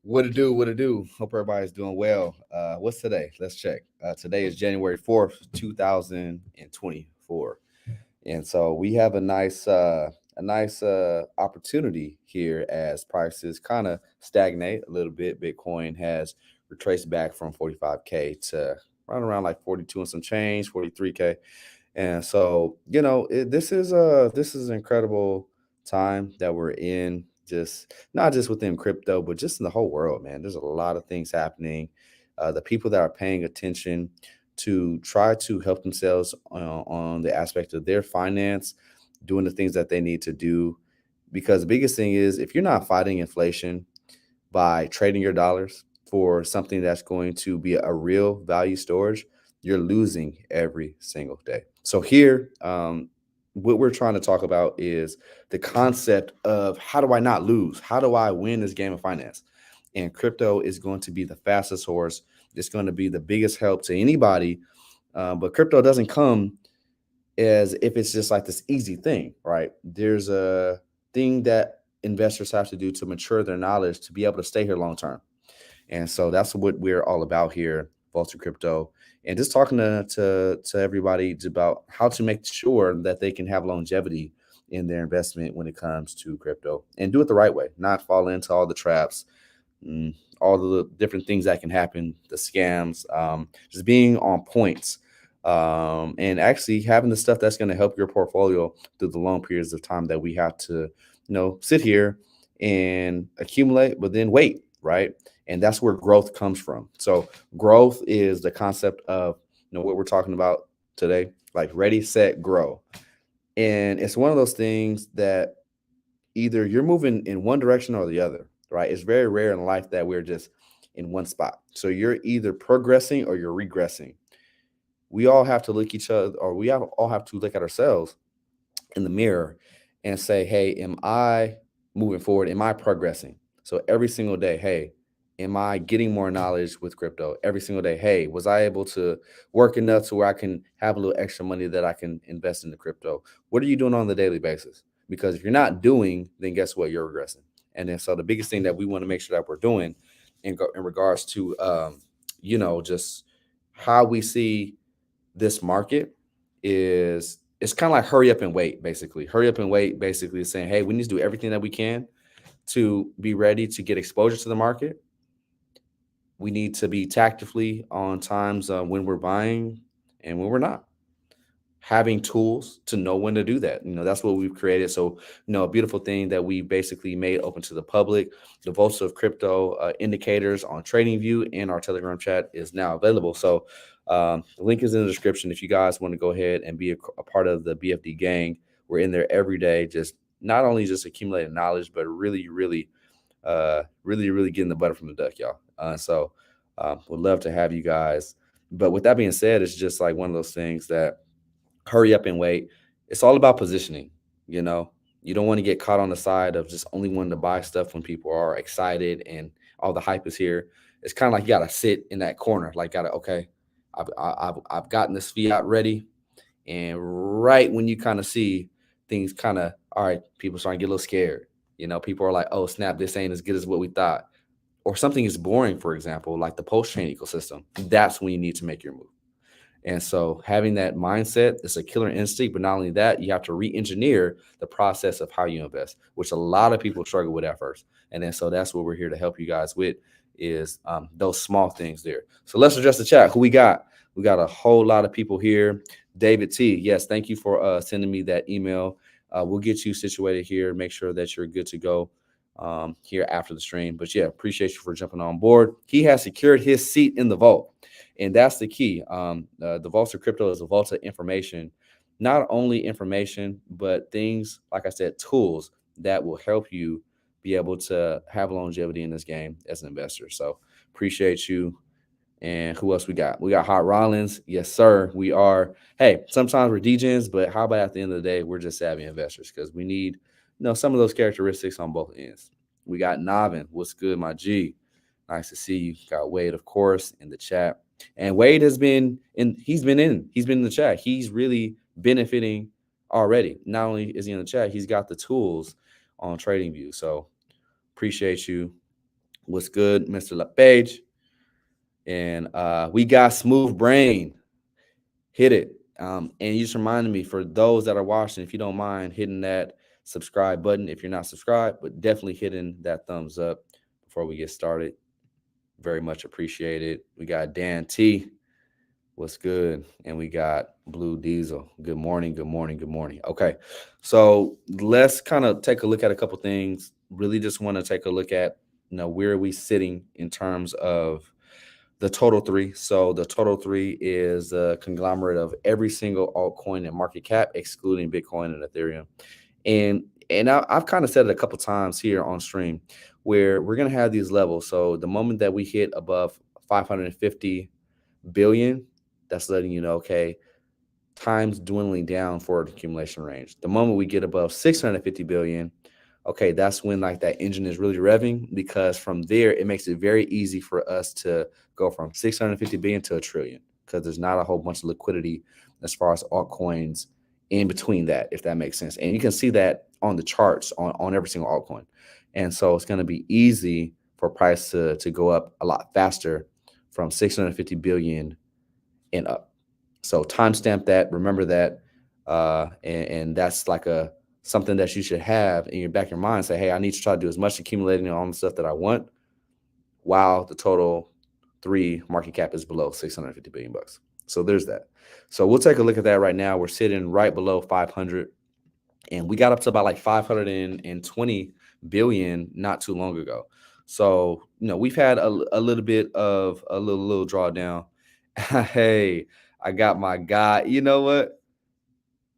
What to do? What to do? Hope everybody's doing well. What's today? Let's check. Today is January 4th, 2024, and so we have a nice opportunity here as prices kind of stagnate a little bit. Bitcoin has retraced back from 45K to right around like 42 and some change, 43K. And so, this is an incredible time that we're in, just not just within crypto, but just in the whole world, man. There's a lot of things happening. The people that are paying attention to try to help themselves on the aspect of their finance, doing the things that they need to do. Because the biggest thing is if you're not fighting inflation by trading your dollars for something that's going to be a real value storage, you're losing every single day. So here, what we're trying to talk about is the concept of how do I not lose? How do I win this game of finance? And crypto is going to be the fastest horse. It's going to be the biggest help to anybody. But crypto doesn't come as if it's just like this easy thing, right? There's a thing that investors have to do to mature their knowledge to be able to stay here long term. And so that's what we're all about here, Vulture Crypto, and just talking to everybody about how to make sure that they can have longevity in their investment when it comes to crypto and do it the right way, not fall into all the traps, all the different things that can happen, the scams, just being on points, and actually having the stuff that's going to help your portfolio through the long periods of time that we have to, sit here and accumulate, but then wait, right? And that's where growth comes from. So growth is the concept of what we're talking about today, like ready, set, grow. And it's one of those things that either you're moving in one direction or the other, right? It's very rare in life that we're just in one spot. So you're either progressing or you're regressing. We all have to look each other, or all have to look at ourselves in the mirror and say, hey, am I moving forward? Am I progressing? So every single day, hey, am I getting more knowledge with crypto? Every single day, hey, was I able to work enough to where I can have a little extra money that I can invest in the crypto? What are you doing on the daily basis? Because if you're not doing, then guess what? You're regressing. And then so the biggest thing that we want to make sure that we're doing in regards to just how we see this market is it's kind of like hurry up and wait, basically. Hurry up and wait, basically is saying, hey, we need to do everything that we can to be ready to get exposure to the market. We need to be tactically on times when we're buying and when we're not. Having tools to know when to do that. That's what we've created. So, a beautiful thing that we basically made open to the public. The Volts of Crypto indicators on TradingView and our Telegram chat is now available. So, the link is in the description if you guys want to go ahead and be a part of the BFD gang. We're in there every day, just not only just accumulating knowledge, but really, really, really getting the butter from the duck, y'all. Would love to have you guys. But with that being said, it's just like one of those things that hurry up and wait. It's all about positioning, you know. You don't want to get caught on the side of just only wanting to buy stuff when people are excited and all the hype is here. It's kind of like you gotta sit in that corner, like gotta okay, I've gotten this fiat ready, and right when you kind of see things kind of all right, people starting to get a little scared. People are like, oh snap, this ain't as good as what we thought, or something is boring, for example, like the post chain ecosystem. That's when you need to make your move. And so having that mindset is a killer instinct, but not only that, you have to re-engineer the process of how you invest, which a lot of people struggle with at first. And then so that's what we're here to help you guys with is those small things there. So let's address the chat. Who we got? We got a whole lot of people here. David T. Yes, thank you for sending me that email. We'll get you situated here, make sure that you're good to go here after the stream. But yeah, appreciate you for jumping on board. He has secured his seat in the vault. And that's the key. The Vaults of Crypto is a vault of information, not only information, but things, like I said, tools that will help you be able to have longevity in this game as an investor. So appreciate you. And who else we got? We got Hot Rollins. Yes, sir. We are. Hey, sometimes we're DJs, but how about at the end of the day, we're just savvy investors because we need, some of those characteristics on both ends. We got Navin. What's good, my G? Nice to see you. Got Wade, of course, in the chat. And Wade has been in, he's been in the chat. He's really benefiting already. Not only is he in the chat, he's got the tools on TradingView. So appreciate you. What's good, Mr. LePage? And we got Smooth Brain. Hit it. And you just reminded me, for those that are watching, if you don't mind hitting that subscribe button if you're not subscribed, but definitely hitting that thumbs up before we get started. Very much appreciated. We got Dan T. What's good? And we got Blue Diesel. Good morning. Good morning. Good morning. Okay. So let's kind of take a look at a couple things. Really just want to take a look at, where are we sitting in terms of the total three. So the total three is a conglomerate of every single altcoin and market cap, excluding Bitcoin and Ethereum. And I've kind of said it a couple times here on stream, where we're gonna have these levels. So the moment that we hit above 550 billion, that's letting you know, okay, time's dwindling down for the accumulation range. The moment we get above 650 billion, okay, that's when like that engine is really revving, because from there it makes it very easy for us to go from 650 billion to a trillion, because there's not a whole bunch of liquidity as far as altcoins in between that, if that makes sense. And you can see that on the charts on every single altcoin. And so it's going to be easy for price to go up a lot faster from 650 billion and up. So timestamp that, remember that, and that's like a something that you should have in your back of your mind. Say, hey, I need to try to do as much accumulating on the stuff that I want, while the total three market cap is below 650 billion bucks. So there's that. So we'll take a look at that right now. We're sitting right below 500, and we got up to about like 520 billion not too long ago. So we've had a little bit of a little drawdown. Hey, I got my guy. You know what?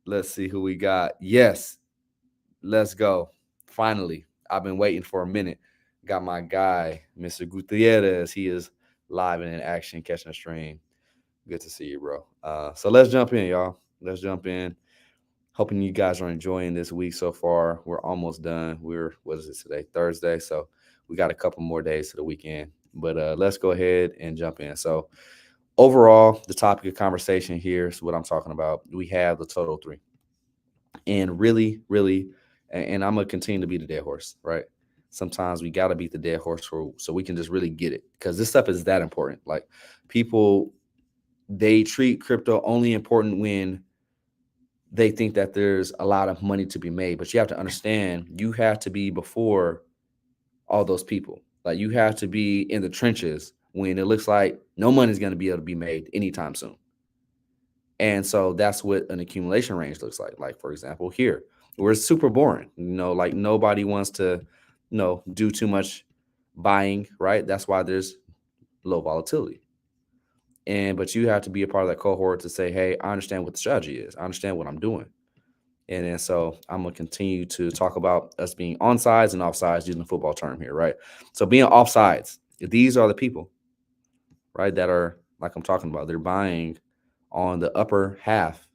Let's see who we got. Yes, let's go. Finally, I've been waiting for a minute. Got my guy, Mr. Gutierrez. He is live and in action, catching a stream. Good to see you, bro. So let's jump in, y'all. Let's jump in. Hoping you guys are enjoying this week so far. We're almost done. What is it today? Thursday. So we got a couple more days to the weekend. But let's go ahead and jump in. So overall, the topic of conversation here is what I'm talking about. We have the total three. And really, really, and I'm gonna continue to be the dead horse, right? Sometimes we gotta beat the dead horse so we can just really get it, because this stuff is that important. Like, people, they treat crypto only important when they think that there's a lot of money to be made. But you have to understand, you have to be before all those people. Like, you have to be in the trenches when it looks like no money's going to be able to be made anytime soon. And so that's what an accumulation range looks like. Like, for example, here, where it's super boring. Like, nobody wants to, do too much buying, right? That's why there's low volatility. But you have to be a part of that cohort to say, hey, I understand what the strategy is. I understand what I'm doing. And then so I'm going to continue to talk about us being on sides and off sides, using the football term here, right? So being off sides, these are the people, right, that are, like I'm talking about, they're buying on the upper half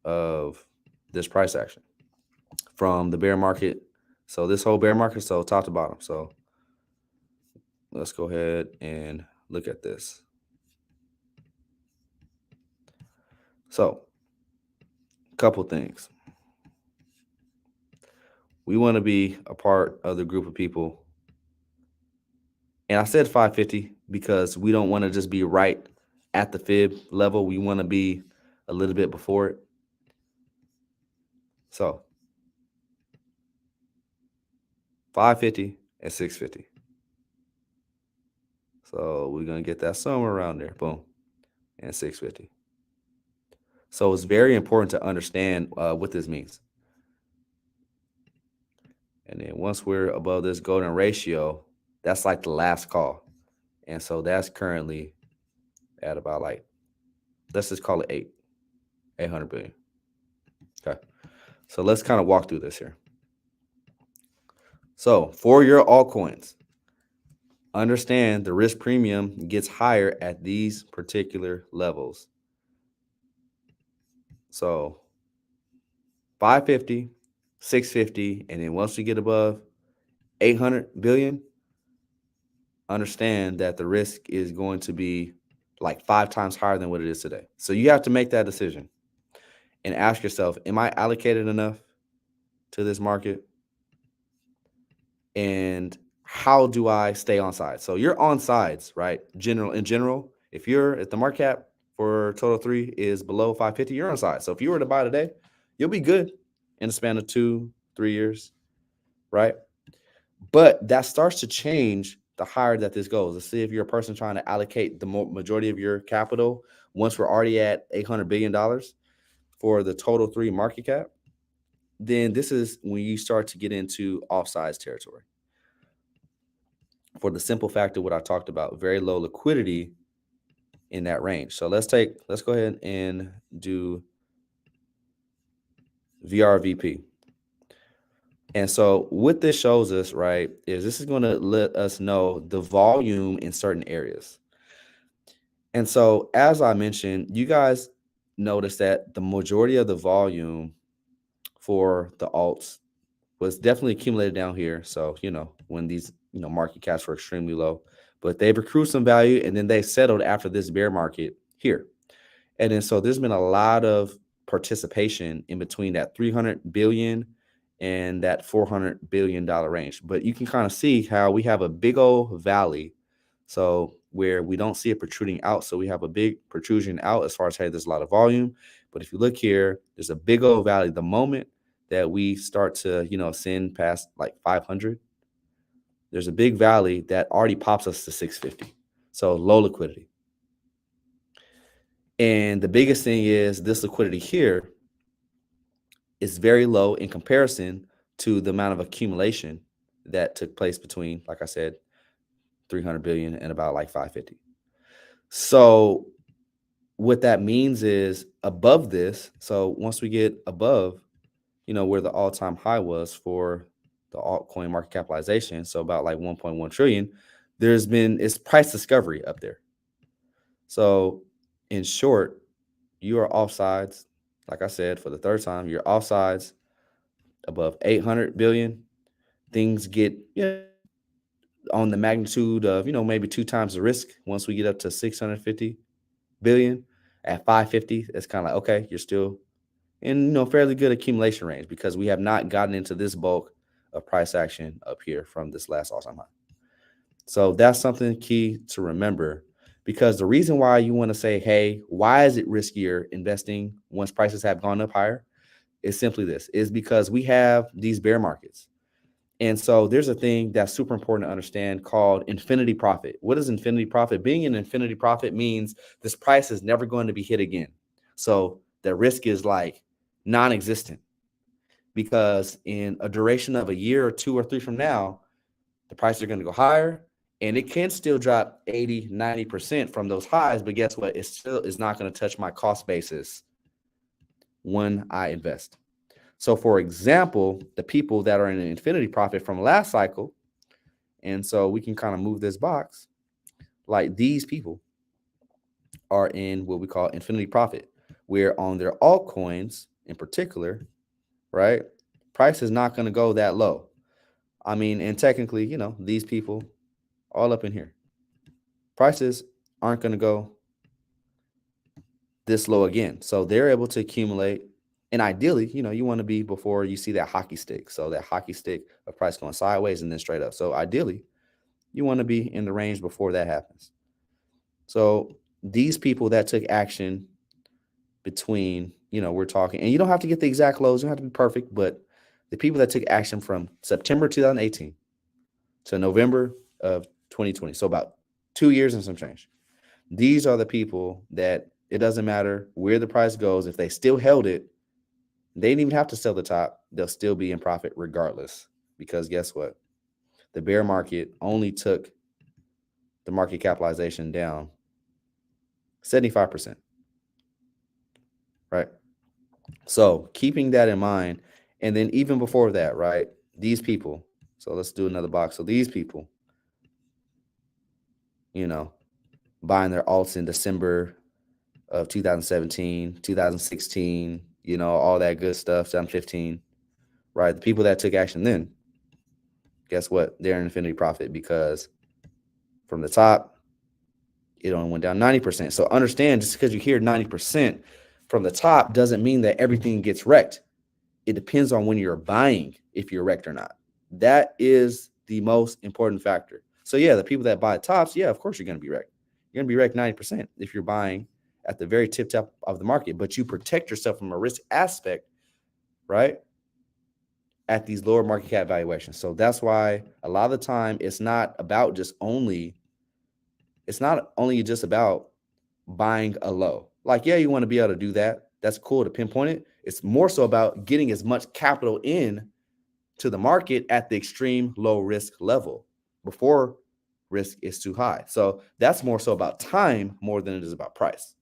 of this price action from the bear market. So this whole bear market, so top to bottom. So let's go ahead and look at this. So a couple things. We want to be a part of the group of people. And I said 550 because we don't want to just be right at the fib level. We want to be a little bit before it. So 550 and 650. So we're going to get that somewhere around there. Boom. And 650. So it's very important to understand what this means. And then once we're above this golden ratio, that's like the last call. And so that's currently at about, like, let's just call it 800 billion. Okay. So let's kind of walk through this here. So for your altcoins, understand the risk premium gets higher at these particular levels. So 550, 650, and then once we get above 800 billion, understand that the risk is going to be like 5 times higher than what it is today. So you have to make that decision and ask yourself, am I allocated enough to this market? And how do I stay on sides? So you're on sides, right? In general, if the market cap for total 3 is below 550, you're on sides. So if you were to buy today, you'll be good in the span of 2-3 years, right? But that starts to change the higher that this goes. Let's see if you're a person trying to allocate the majority of your capital once we're already at $800 billion for the total 3 market cap. Then this is when you start to get into offsides territory. For the simple fact of what I talked about, very low liquidity in that range. So let's go ahead and do VRVP. And so what this shows us, right, is this is going to let us know the volume in certain areas. And so as I mentioned, you guys notice that the majority of the volume for the alts was definitely accumulated down here. So, when these, market caps were extremely low, but they've accrued some value and then they settled after this bear market here. And then so there's been a lot of participation in between that 300 billion and that $400 billion range. But you can kind of see how we have a big old valley. So where we don't see it protruding out. So we have a big protrusion out as far as, hey, there's a lot of volume. But if you look here, there's a big old valley. The moment that we start to, ascend past like 500, there's a big valley that already pops us to 650. So low liquidity. And the biggest thing is this liquidity here is very low in comparison to the amount of accumulation that took place between, like I said, 300 billion and about like 550. So what that means is above this, so once we get above, where the all-time high was for the altcoin market capitalization, so about like 1.1 trillion, it's price discovery up there. So in short, you are offsides. Like I said, for the third time, you're offsides above 800 billion. Things get on the magnitude of, maybe 2 times the risk once we get up to 650 billion. At 550, it's kind of like, okay, you're still in, fairly good accumulation range because we have not gotten into this bulk of price action up here from this last all-time high. So that's something key to remember, because the reason why you want to say, hey, why is it riskier investing once prices have gone up higher is simply this, is because we have these bear markets. And so there's a thing that's super important to understand called infinity profit. What is infinity profit? Being an infinity profit means this price is never going to be hit again. So the risk is like non-existent, because in a duration of a year or 2 or 3 from now, the prices are going to go higher, and it can still drop 80, 90% from those highs. But guess what? It still is not going to touch my cost basis when I invest. So for example, the people that are in an infinity profit from last cycle, and so we can kind of move this box, like these people are in what we call infinity profit, where on their altcoins in particular, right, price is not going to go that low. I mean, and technically, these people all up in here, prices aren't going to go this low again. So they're able to accumulate. And ideally, you want to be before you see that hockey stick. So that hockey stick of price going sideways and then straight up. So ideally, you want to be in the range before that happens. So these people that took action between, we're talking, and you don't have to get the exact lows, you don't have to be perfect, but the people that took action from September 2018 to November of 2020, so about 2 years and some change, these are the people that it doesn't matter where the price goes, if they still held it, they didn't even have to sell the top. They'll still be in profit regardless, because guess what? The bear market only took the market capitalization down 75%, right? So keeping that in mind, and then even before that, right, these people, so let's do another box. So these people, buying their alts in December of 2017, 2016, all that good stuff, 2015, right? The people that took action then, guess what? They're in infinity profit, because from the top, it only went down 90%. So understand, just because you hear 90% from the top doesn't mean that everything gets wrecked. It depends on when you're buying, if you're wrecked or not. That is the most important factor. So yeah, the people that buy tops, yeah, of course you're going to be wrecked. You're going to be wrecked 90% if you're buying at the very tip top of the market, but you protect yourself from a risk aspect, right? At these lower market cap valuations. So that's why a lot of the time it's not only just about buying a low. Like, yeah, you want to be able to do that. That's cool to pinpoint it. It's more so about getting as much capital in to the market at the extreme low risk level before risk is too high. So that's more so about time more than it is about price.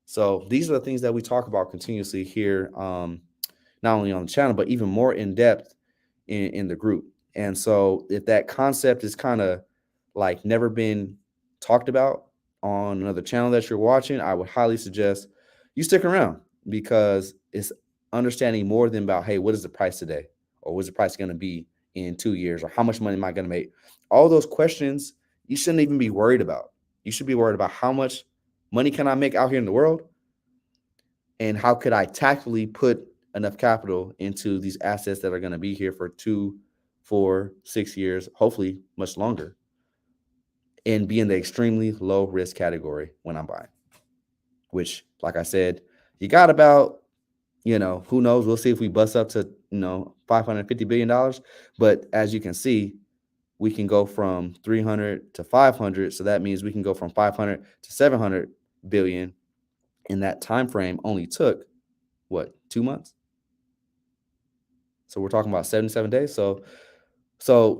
So these are the things that we talk about continuously here, not only on the channel, but even more in depth in the group. And so if that concept is kind of like never been talked about on another channel that you're watching, I would highly suggest you stick around because it's understanding more than about, hey, what is the price today? Or what's the price going to be in 2 years? Or how much money am I going to make? All those questions you shouldn't even be worried about. You should be worried about how much money can I make out here in the world? And how could I tactfully put enough capital into these assets that are going to be here for 2, 4, 6 years, hopefully much longer, and be in the extremely low risk category when I'm buying, which, like I said, you got about, who knows? We'll see if we bust up to, $550 billion. But as you can see, we can go from 300 to 500. So that means we can go from 500 to 700 billion. In that time frame only took what, 2 months? So we're talking about 77 days. So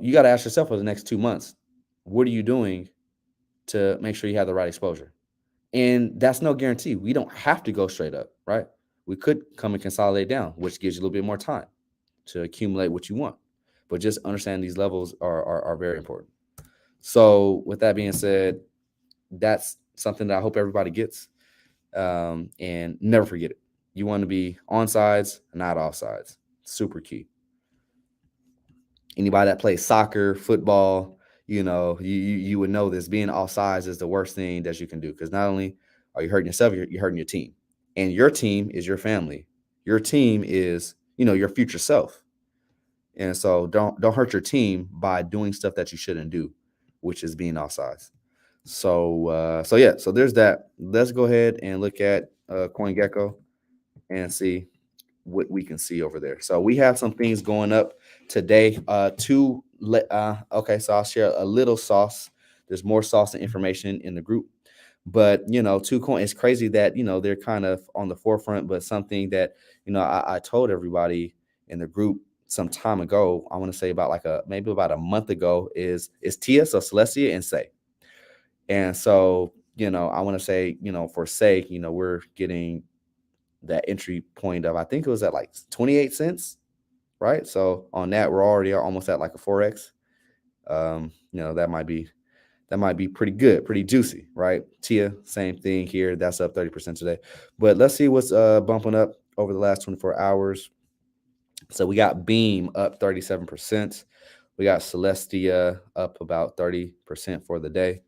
you got to ask yourself for the next 2 months, what are you doing to make sure you have the right exposure? And that's no guarantee. We don't have to go straight up, right? We could come and consolidate down, which gives you a little bit more time to accumulate what you want. But just understand these levels are very important. So with that being said, that's something that I hope everybody gets. And never forget it. You want to be on sides, not off sides. Super key. Anybody that plays soccer, football, you would know this. Being off sides is the worst thing that you can do because not only are you hurting yourself, you're hurting your team. And your team is your family. Your team is, your future self. And so don't hurt your team by doing stuff that you shouldn't do, which is being off sides. So there's that. Let's go ahead and look at CoinGecko and see what we can see over there. So we have some things going up today. Okay, so I'll share a little sauce. There's more sauce and information in the group, but two coin. It's crazy that they're kind of on the forefront, but something that I told everybody in the group some time ago. I want to say about maybe about a month ago is Tia, so Celestia and Say. And so, I want to say, for sake, we're getting that entry point of, I think it was at like 28 cents, right? So on that, we're already almost at like a 4x. That might be pretty good, pretty juicy, right? Tia, same thing here. That's up 30% today. But let's see what's bumping up over the last 24 hours. So we got Beam up 37%. We got Celestia up about 30% for the day.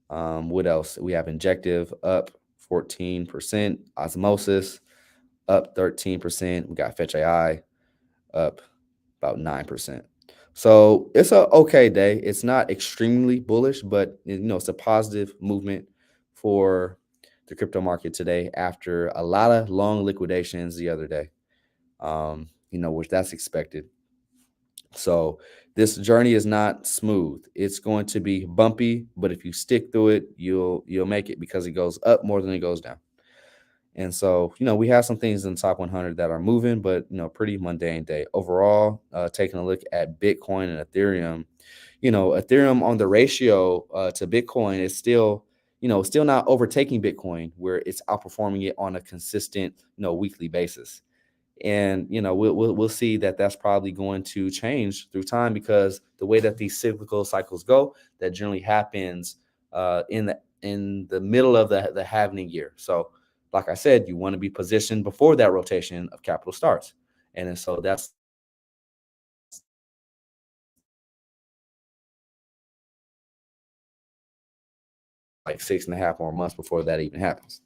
What else? We have Injective up 14%. Osmosis up 13%. We got Fetch AI up about 9%. So it's a okay day. It's not extremely bullish, but it's a positive movement for the crypto market today after a lot of long liquidations the other day. Which that's expected. So this journey is not smooth. It's going to be bumpy, but if you stick through it, you'll make it because it goes up more than it goes down. And so, we have some things in the top 100 that are moving, but, pretty mundane day. Overall, taking a look at Bitcoin and Ethereum, Ethereum on the ratio to Bitcoin is still not overtaking Bitcoin where it's outperforming it on a consistent, weekly basis. And we'll see that that's probably going to change through time because the way that these cyclical cycles go, that generally happens in the middle of the halving year. So, like I said, you want to be positioned before that rotation of capital starts, and so that's like 6.5 more months before that even happens.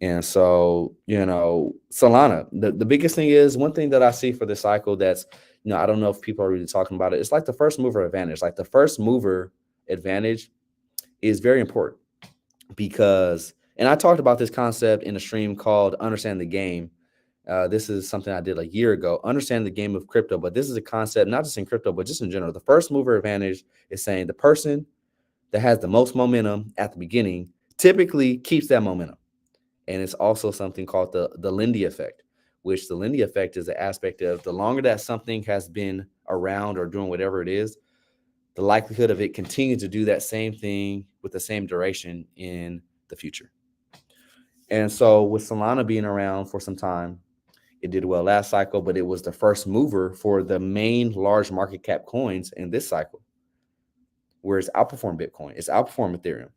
And so, Solana, the biggest thing is one thing that I see for this cycle that's, I don't know if people are really talking about it. It's like the first mover advantage. Like the first mover advantage is very important because, and I talked about this concept in a stream called Understand the Game. This is something I did a year ago, understand the game of crypto. But this is a concept, not just in crypto, but just in general. The first mover advantage is saying the person that has the most momentum at the beginning typically keeps that momentum. And it's also something called the Lindy effect, which the Lindy effect is the aspect of the longer that something has been around or doing whatever it is, the likelihood of it continuing to do that same thing with the same duration in the future. And so with Solana being around for some time, it did well last cycle, but it was the first mover for the main large market cap coins in this cycle, where it's outperformed Bitcoin, it's outperformed Ethereum.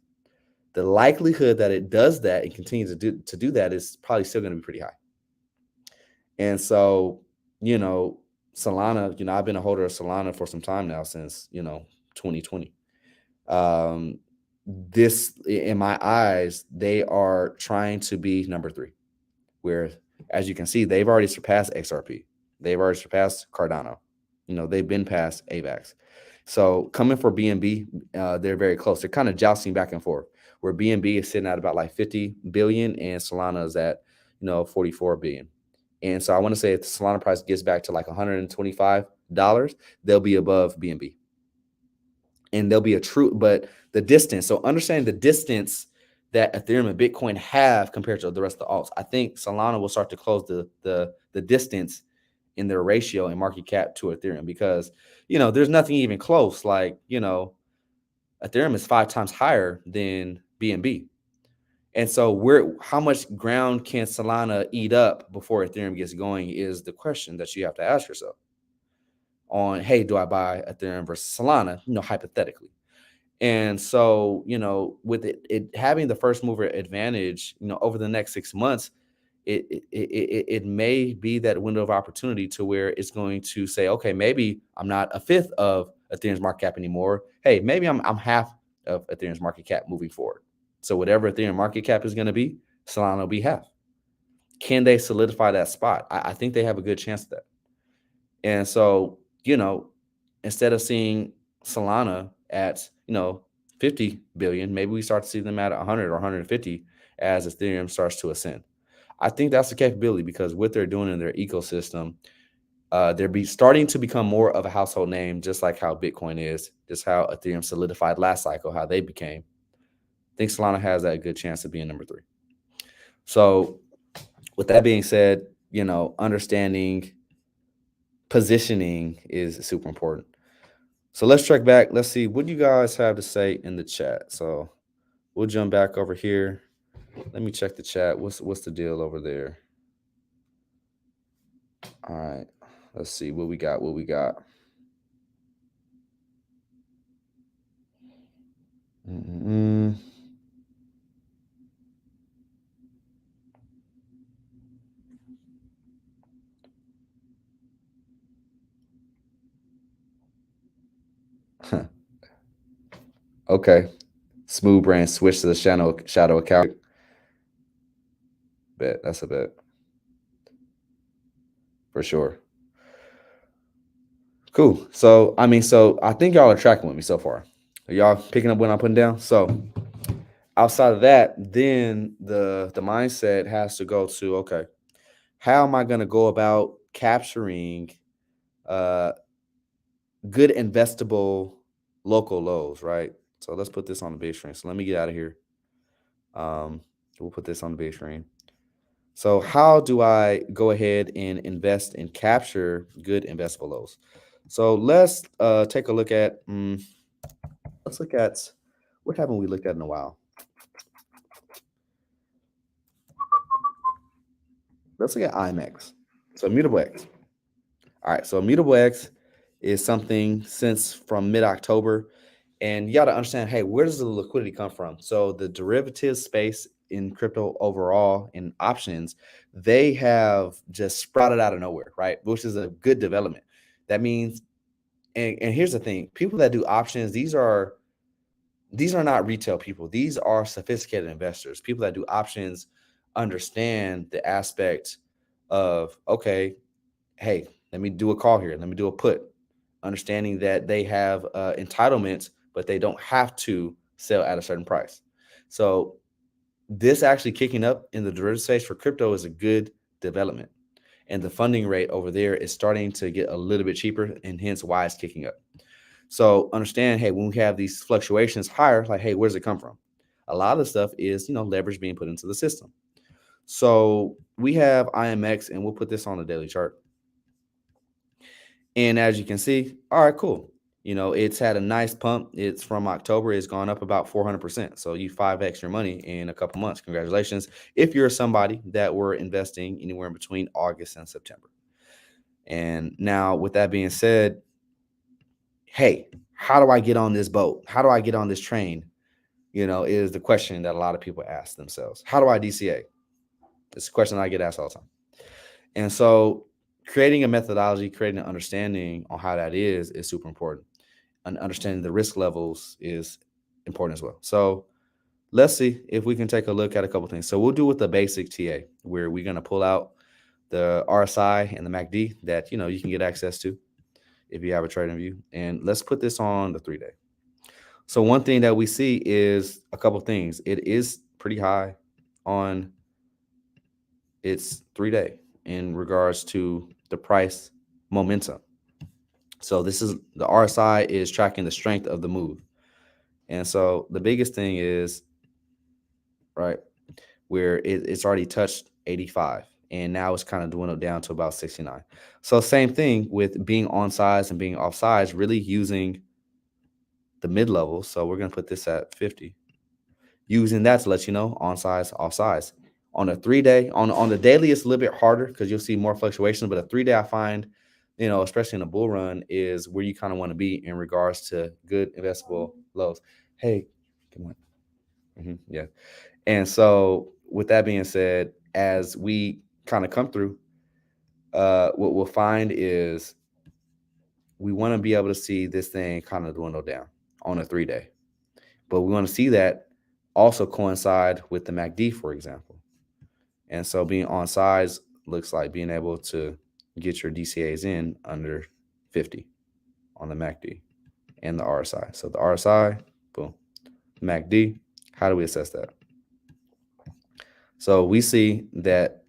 The likelihood that it does that and continues to do that is probably still going to be pretty high. And so, Solana, I've been a holder of Solana for some time now, since 2020. This, in my eyes, they are trying to be number 3, where, as you can see, they've already surpassed XRP. They've already surpassed Cardano. They've been past AVAX. So coming for BNB, they're very close. They're kind of jousting back and forth, where BNB is sitting at about like 50 billion and Solana is at 44 billion. And so I want to say if the Solana price gets back to like $125, they'll be above BNB. And there'll be a true, but the distance. So understanding the distance that Ethereum and Bitcoin have compared to the rest of the alts, I think Solana will start to close the distance in their ratio and market cap to Ethereum, because there's nothing even close. Like Ethereum is 5 times higher than BNB. And so how much ground can Solana eat up before Ethereum gets going is the question that you have to ask yourself on, hey, do I buy Ethereum versus Solana, hypothetically. And so, with it having the first mover advantage, over the next 6 months, it may be that window of opportunity to where it's going to say, okay, maybe I'm not a fifth of Ethereum's market cap anymore. Hey, maybe I'm half of Ethereum's market cap moving forward. So whatever Ethereum market cap is going to be, Solana will be half. Can they solidify that spot? I think they have a good chance of that. And so, instead of seeing Solana at, 50 billion, maybe we start to see them at 100 or 150 as Ethereum starts to ascend. I think that's the capability, because what they're doing in their ecosystem, they're starting to become more of a household name, just like how Bitcoin is, just how Ethereum solidified last cycle, how they became. I think Solana has that good chance of being number 3. So with that being said, understanding positioning is super important. So let's track back. Let's see what you guys have to say in the chat. So we'll jump back over here. Let me check the chat. What's the deal over there? All right. Let's see what we got. Okay. Smooth Brain switch to the shadow account. Bet. That's a bet. For sure. Cool. So I think y'all are tracking with me so far. Are y'all picking up what I'm putting down? So outside of that, then the mindset has to go to, okay, how am I going to go about capturing good investable local lows, right? So let's put this on the big screen. So let me get out of here. We'll put this on the big screen. So how do I go ahead and invest and capture good investable lows? So let's take a look at, let's look at, what haven't we looked at in a while? Let's look at IMX. So Immutable X. All right, so Immutable X is something since from mid-October. And you got to understand, hey, where does the liquidity come from? So the derivative space in crypto overall, in options, they have just sprouted out of nowhere, right? Which is a good development. That means, and here's the thing, people that do options, these are not retail people. These are sophisticated investors. People that do options understand the aspect of, okay, hey, Let me do a call here. Let me do a put. Understanding that they have entitlements, but they don't have to sell at a certain price. So this actually kicking up in the derivative space for crypto is a good development. And the funding rate over there is starting to get a little bit cheaper, and hence why it's kicking up. So understand, hey, when we have these fluctuations higher, like, hey, where does it come from? A lot of the stuff is, leverage being put into the system. So we have IMX, and we'll put this on the daily chart. And as you can see, all right, cool. It's had a nice pump. It's from October. It's gone up about 400%. So you 5x your money in a couple months. Congratulations. If you're somebody that were investing anywhere in between August and September. And now with that being said, hey, how do I get on this boat? How do I get on this train? Is the question that a lot of people ask themselves. How do I DCA? It's a question I get asked all the time. And so creating a methodology, creating an understanding on how that is super important. And understanding the risk levels is important as well. So let's see if we can take a look at a couple things. So we'll do with the basic TA, where we're going to pull out the RSI and the MACD that, you can get access to if you have a trading view. And let's put this on the 3-day. So one thing that we see is a couple things. It is pretty high on its 3-day in regards to the price momentum. So this is the RSI is tracking the strength of the move. And so the biggest thing is, right, where it's already touched 85 and now it's kind of dwindled down to about 69. So same thing with being on size and being off size, really using the mid level. So we're going to put this at 50. Using that to let you know on size, off size. On a 3-day, on the daily, it's a little bit harder because you'll see more fluctuation. But a 3-day, I find, especially in a bull run, is where you kind of want to be in regards to good investable lows. Hey, come on. Yeah. And so with that being said, as we kind of come through, what we'll find is we want to be able to see this thing kind of dwindle down on a 3-day. But we want to see that also coincide with the MACD, for example. And so being on size looks like being able to get your DCAs in under 50 on the MACD and the RSI. So the RSI, boom, MACD, how do we assess that? So we see that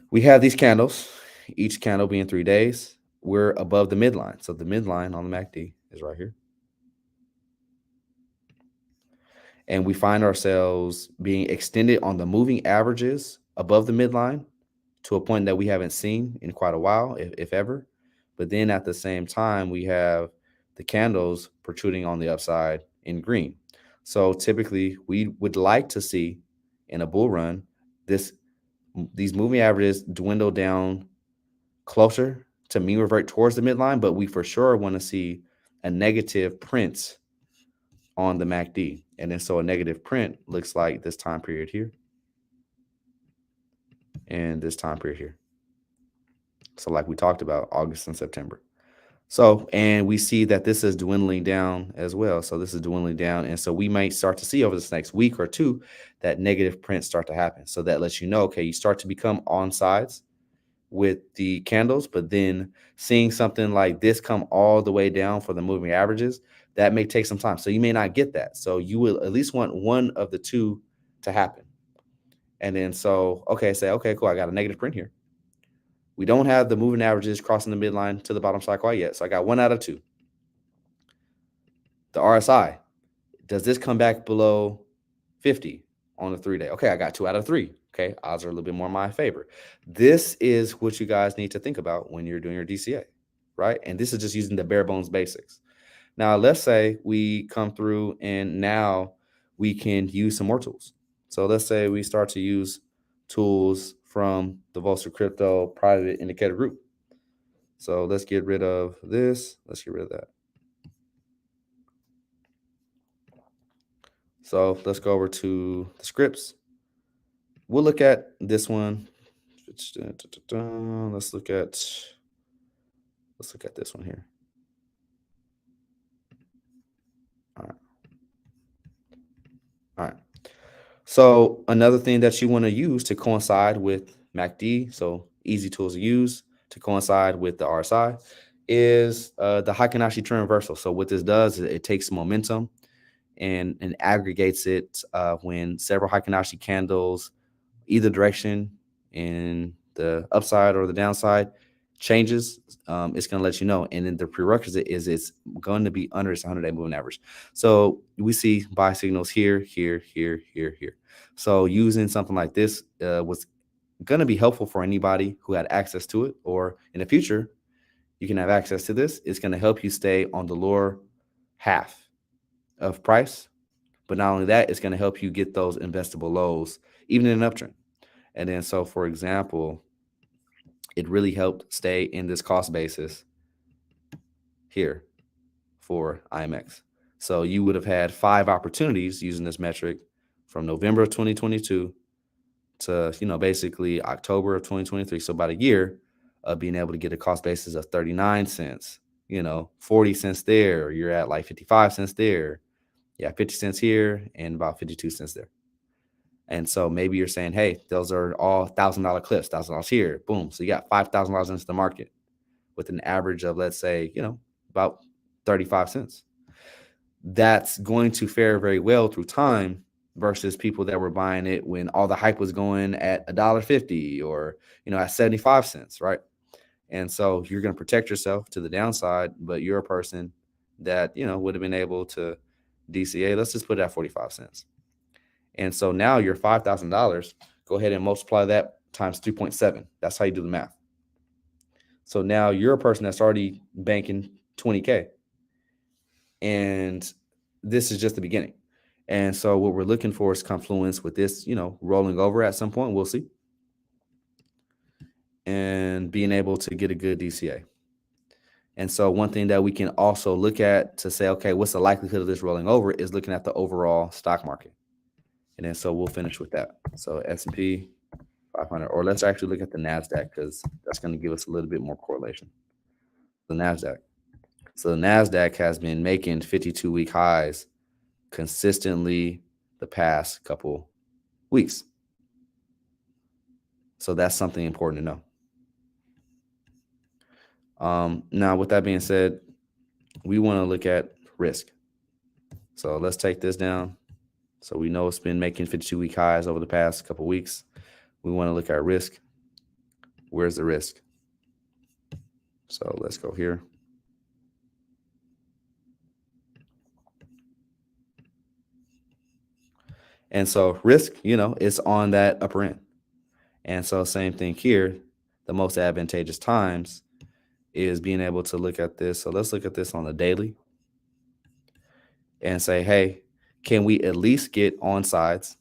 we have these candles, each candle being 3 days. We're above the midline. So the midline on the MACD is right here. And we find ourselves being extended on the moving averages above the midline to a point that we haven't seen in quite a while, if ever. But then at the same time, we have the candles protruding on the upside in green. So typically, we would like to see in a bull run these moving averages dwindle down closer to mean revert towards the midline, but we for sure want to see a negative print on the MACD. And then so a negative print looks like this time period here and this time period here. So like we talked about, August and September. So, and we see that this is dwindling down as well. So this is dwindling down. And so we might start to see over this next week or two that negative prints start to happen. So that lets you know, okay, you start to become on sides with the candles, but then seeing something like this come all the way down for the moving averages, that may take some time. So you may not get that. So you will at least want one of the two to happen. And then so, okay, say, okay, cool, I got a negative print here. We don't have the moving averages crossing the midline to the bottom side quite yet. So I got 1 out of 2. The RSI, does this come back below 50 on the 3-day? Okay, I got 2 out of 3. Okay, odds are a little bit more in my favor. This is what you guys need to think about when you're doing your DCA, right? And this is just using the bare bones basics. Now, let's say we come through and now we can use some more tools. So let's say we start to use tools from the Volster Crypto private indicator group. So let's get rid of this. Let's get rid of that. So let's go over to the scripts. We'll look at this one. Let's look at this one here. All right. So another thing that you want to use to coincide with MACD, so easy tools to use, to coincide with the RSI is the Heikin-Ashi trend reversal. So what this does is it takes momentum and aggregates it when several Heikin-Ashi candles, either direction in the upside or the downside, changes. It's going to let you know. And then the prerequisite is it's going to be under its 100-day moving average. So we see buy signals here, here, here, here, here. So using something like this was going to be helpful for anybody who had access to it, or in the future, you can have access to this. It's going to help you stay on the lower half of price. But not only that, it's going to help you get those investable lows, even in an uptrend. And then, so for example, it really helped stay in this cost basis here for IMX. So you would have had 5 opportunities using this metric from November of 2022 to, basically October of 2023. So about a year of being able to get a cost basis of 39 cents, 40 cents there. You're at like 55 cents there. Yeah, 50 cents here and about 52 cents there. And so maybe you're saying, hey, those are all $1,000 clips, $1,000 here. Boom. So you got $5,000 into the market with an average of, let's say, about 35 cents. That's going to fare very well through time versus people that were buying it when all the hype was going at $1.50 or, at 75 cents, right? And so you're going to protect yourself to the downside, but you're a person that, would have been able to DCA. Let's just put it at 45 cents. And so now your $5,000, go ahead and multiply that times 3.7. That's how you do the math. So now you're a person that's already banking 20K. And this is just the beginning. And so what we're looking for is confluence with this, rolling over at some point. We'll see. And being able to get a good DCA. And so one thing that we can also look at to say, okay, what's the likelihood of this rolling over is looking at the overall stock market. And then so we'll finish with that. So S&P 500, or let's actually look at the NASDAQ because that's going to give us a little bit more correlation. The NASDAQ. So the NASDAQ has been making 52-week highs consistently the past couple weeks. So that's something important to know. Now, with that being said, we want to look at risk. So let's take this down. So we know it's been making 52-week highs over the past couple weeks. We want to look at risk. Where's the risk? So let's go here. And so risk, is on that upper end. And so same thing here, the most advantageous times is being able to look at this. So let's look at this on the daily and say, hey, can we at least get on sides?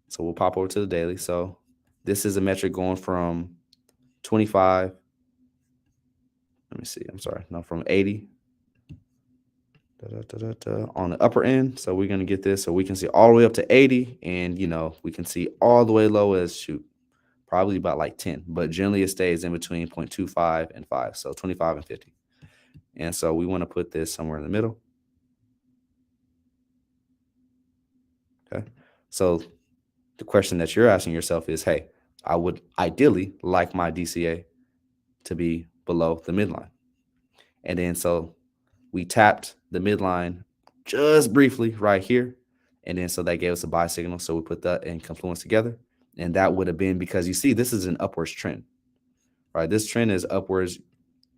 So we'll pop over to the daily. So this is a metric going from 25. Let me see. I'm sorry. No, from 80 on the upper end. So we're going to get this. So we can see all the way up to 80. And, we can see all the way low as probably about like 10. But generally it stays in between 0.25 and 5. So 25 and 50. And so we want to put this somewhere in the middle. Okay. So the question that you're asking yourself is, hey, I would ideally like my DCA to be below the midline. And then so we tapped the midline just briefly right here. And then so that gave us a buy signal. So we put that in confluence together. And that would have been because you see, this is an upwards trend, right? This trend is upwards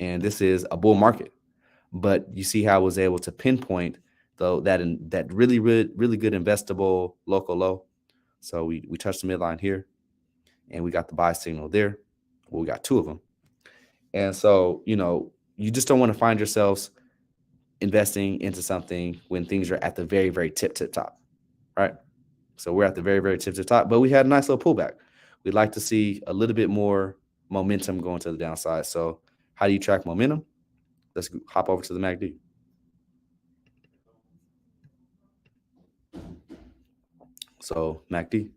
and this is a bull market. But you see how I was able to pinpoint though that really, really, really good investable local low. So we touched the midline here and we got the buy signal there. Well, we got 2 of them. And so, you just don't want to find yourselves investing into something when things are at the very, very tip top, right? So we're at the very, very tip top, but we had a nice little pullback. We'd like to see a little bit more momentum going to the downside. So how do you track momentum? Let's hop over to the MACD. So MACD.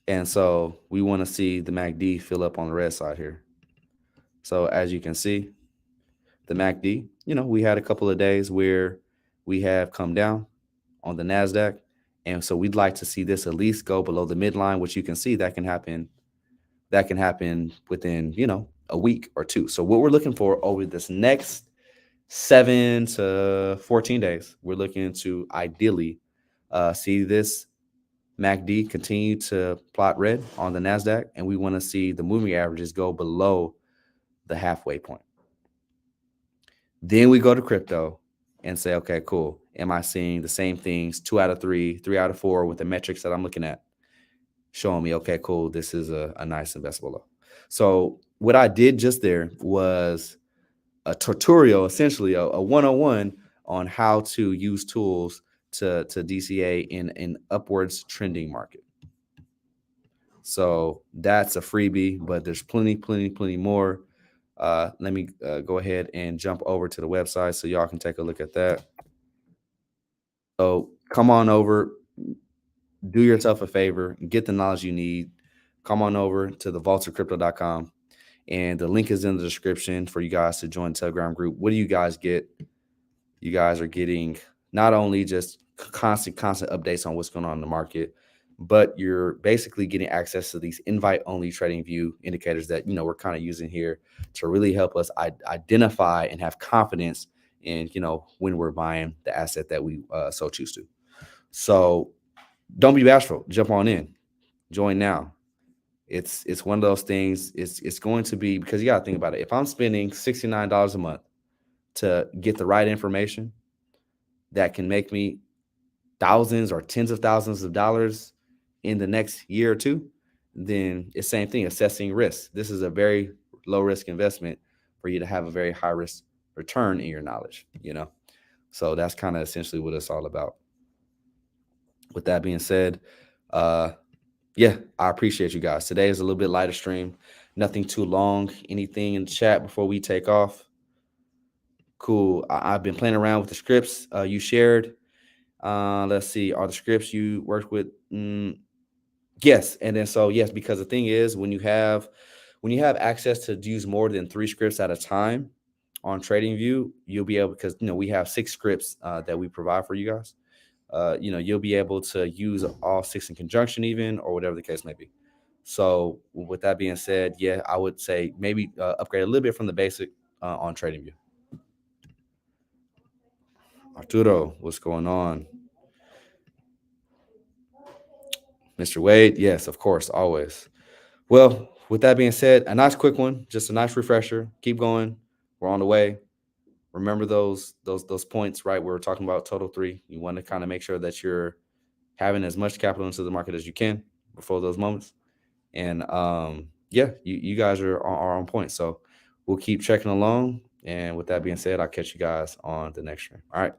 And so we want to see the MACD fill up on the red side here. So as you can see, the MACD, we had a couple of days where we have come down on the NASDAQ And so we'd like to see this at least go below the midline, which you can see that can happen. That can happen within, a week or two. So what we're looking for over this next 7 to 14 days, we're looking to ideally see this MACD continue to plot red on the NASDAQ, and we want to see the moving averages go below the halfway point. Then we go to crypto and say, okay, cool. Am I seeing the same things 2 out of 3, 3 out of 4 with the metrics that I'm looking at? Showing me, okay, cool, this is a nice investable low. So what I did just there was a tutorial, essentially a 101 on how to use tools to DCA in an upwards trending market. So that's a freebie, but there's plenty more. Let me go ahead and jump over to the website so y'all can take a look at that. So come on over, do yourself a favor, get the knowledge you need. Come on over to thevaultsofcrypto.com, and the link is in the description for you guys to join the Telegram group. What do you guys get? You guys are getting not only just constant updates on what's going on in the market, but you're basically getting access to these invite-only trading view indicators that we're kind of using here to really help us identify and have confidence in when we're buying the asset that we so choose to. So don't be bashful. Jump on in. Join now. It's one of those things. It's going to be, because you got to think about it. If I'm spending $69 a month to get the right information that can make me thousands or tens of thousands of dollars in the next year or two, then it's the same thing, assessing risk. This is a very low risk investment for you to have a very high risk return in your knowledge. So that's kind of essentially what it's all about. With that being said, yeah, I appreciate you guys. Today is a little bit lighter stream, nothing too long. Anything in the chat before we take off? Cool. I've been playing around with the scripts you shared. Let's see. Are the scripts you worked with? Yes. And then yes, because the thing is, when you have access to use more than 3 scripts at a time on TradingView, you'll be able, because we have 6 scripts that we provide for you guys. You'll be able to use all 6 in conjunction, even, or whatever the case may be. So with that being said, yeah, I would say maybe upgrade a little bit from the basic on TradingView. Arturo, what's going on? Mr. Wade, yes, of course, always. Well, with that being said, a nice quick one, just a nice refresher. Keep going. We're on the way. Remember those points, right? We're talking about total 3. You want to kind of make sure that you're having as much capital into the market as you can before those moments. And yeah, you guys are on point. So we'll keep checking along. And with that being said, I'll catch you guys on the next stream. All right.